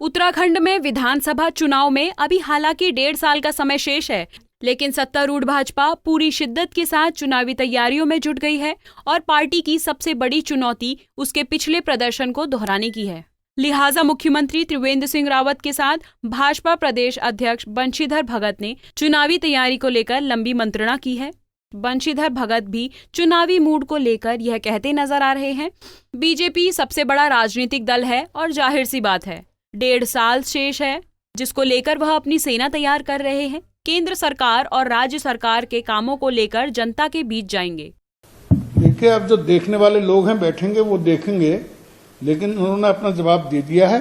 उत्तराखंड में विधानसभा चुनाव में अभी हालांकि 1.5 साल का समय शेष है, लेकिन सत्तारूढ़ भाजपा पूरी शिद्दत के साथ चुनावी तैयारियों में जुट गई है और पार्टी की सबसे बड़ी चुनौती उसके पिछले प्रदर्शन को दोहराने की है। लिहाजा मुख्यमंत्री त्रिवेंद्र सिंह रावत के साथ भाजपा प्रदेश अध्यक्ष बंशीधर भगत ने चुनावी तैयारी को लेकर लंबी मंत्रणा की है। बंशीधर भगत भी चुनावी मूड को लेकर यह कहते नजर आ रहे हैं, बीजेपी सबसे बड़ा राजनीतिक दल है और जाहिर सी बात है 1.5 साल शेष है, जिसको लेकर वह अपनी सेना तैयार कर रहे हैं। केंद्र सरकार और राज्य सरकार के कामों को लेकर जनता के बीच जाएंगे। देखिए, अब जो देखने वाले लोग हैं बैठेंगे वो देखेंगे, लेकिन उन्होंने अपना जवाब दे दिया है।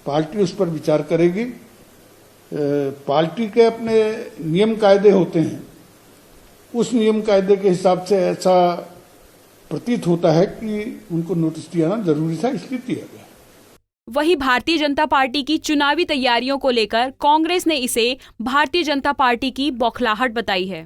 पार्टी उस पर विचार करेगी। पार्टी के अपने नियम कायदे होते हैं, उस नियम कायदे के हिसाब से ऐसा प्रतीत होता है कि उनको नोटिस दिया जरूरी था, इसलिए दिया गया। वहीं भारतीय जनता पार्टी की चुनावी तैयारियों को लेकर कांग्रेस ने इसे भारतीय जनता पार्टी की बौखलाहट बताई है।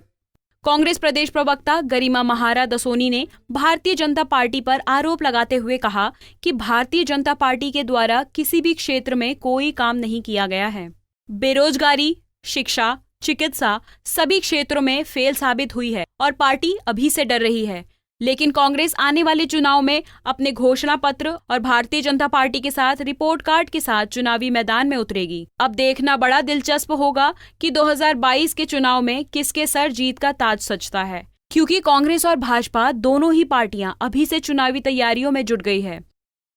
कांग्रेस प्रदेश प्रवक्ता गरिमा महारा दसोनी ने भारतीय जनता पार्टी पर आरोप लगाते हुए कहा कि भारतीय जनता पार्टी के द्वारा किसी भी क्षेत्र में कोई काम नहीं किया गया है। बेरोजगारी, शिक्षा, चिकित्सा सभी क्षेत्रों में फेल साबित हुई है और पार्टी अभी से डर रही है। लेकिन कांग्रेस आने वाले चुनाव में अपने घोषणा पत्र और भारतीय जनता पार्टी के साथ रिपोर्ट कार्ड के साथ चुनावी मैदान में उतरेगी। अब देखना बड़ा दिलचस्प होगा कि 2022 के चुनाव में किसके सर जीत का ताज सजता है, क्योंकि कांग्रेस और भाजपा दोनों ही पार्टियां अभी से चुनावी तैयारियों में जुट गई है।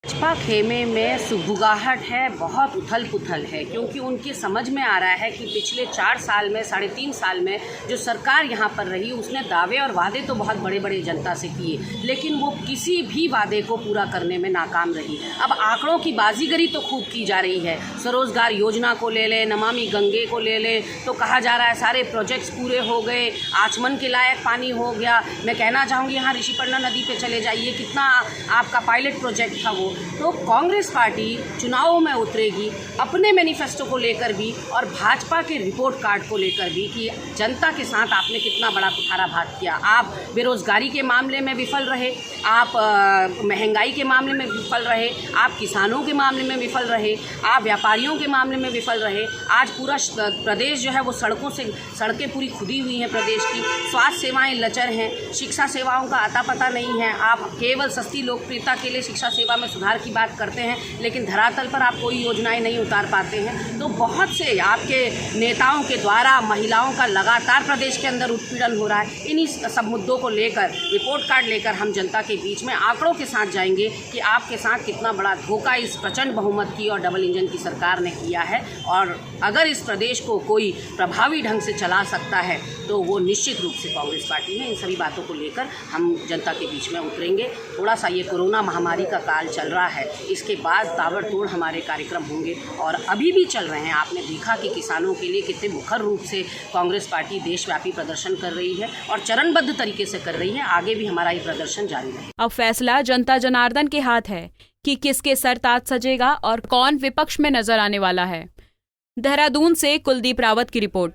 भाजपा खेमे में सुगबुगाहट है, बहुत उथल पुथल है, क्योंकि उनकी समझ में आ रहा है कि पिछले 4 साल में 3.5 साल में जो सरकार यहाँ पर रही उसने दावे और वादे तो बहुत बड़े बड़े जनता से किए, लेकिन वो किसी भी वादे को पूरा करने में नाकाम रही। अब आंकड़ों की बाजीगरी तो खूब की जा रही है। स्वरोजगार योजना को ले लें, नमामि गंगे को ले लें, तो कहा जा रहा है सारे प्रोजेक्ट्स पूरे हो गए, आचमन के लायक पानी हो गया। मैं कहना चाहूँगी यहाँ ऋषिपर्णा नदी पर चले जाइए, कितना आपका पायलट प्रोजेक्ट था वो। तो कांग्रेस पार्टी चुनावों में उतरेगी अपने मैनिफेस्टो को लेकर भी और भाजपा के रिपोर्ट कार्ड को लेकर भी कि जनता के साथ आपने कितना बड़ा कुठाराघात किया। आप बेरोजगारी के मामले में विफल रहे, आप महंगाई के मामले में विफल रहे, आप किसानों के मामले में विफल रहे, आप व्यापारियों के मामले में विफल रहे। आज पूरा प्रदेश जो है वो सड़कें पूरी खुदी हुई हैं प्रदेश की, स्वास्थ्य सेवाएं लचर हैं, शिक्षा सेवाओं का अता पता नहीं है। आप केवल सस्ती लोकप्रियता के लिए शिक्षा सेवा में सुधार की बात करते हैं, लेकिन धरातल पर आप कोई योजनाएं नहीं उतार पाते हैं। तो बहुत से आपके नेताओं के द्वारा महिलाओं का लगातार प्रदेश के अंदर उत्पीड़न हो रहा है। इन्हीं सब मुद्दों को लेकर रिपोर्ट कार्ड लेकर हम जनता के बीच में आंकड़ों के साथ जाएंगे कि आपके साथ कितना बड़ा धोखा इस प्रचंड बहुमत की और डबल इंजन की सरकार ने किया है। और अगर इस प्रदेश को कोई प्रभावी ढंग से चला सकता है तो वो निश्चित रूप से कांग्रेस पार्टी है। इन सभी बातों को लेकर हम जनता के बीच में उतरेंगे। थोड़ा सा ये कोरोना महामारी का काल चल रहा है, इसके बाद ताबड़तोड़ हमारे कार्यक्रम होंगे और अभी भी चल रहे हैं। आपने देखा कि किसानों के लिए कितने मुखर रूप से कांग्रेस पार्टी देशव्यापी प्रदर्शन कर रही है और चरणबद्ध तरीके से कर रही है। आगे भी हमारा ये प्रदर्शन जारी रहे। अब फैसला जनता जनार्दन के हाथ है कि किसके सर ताज सजेगा और कौन विपक्ष में नजर आने वाला है। देहरादून से कुलदीप रावत की रिपोर्ट।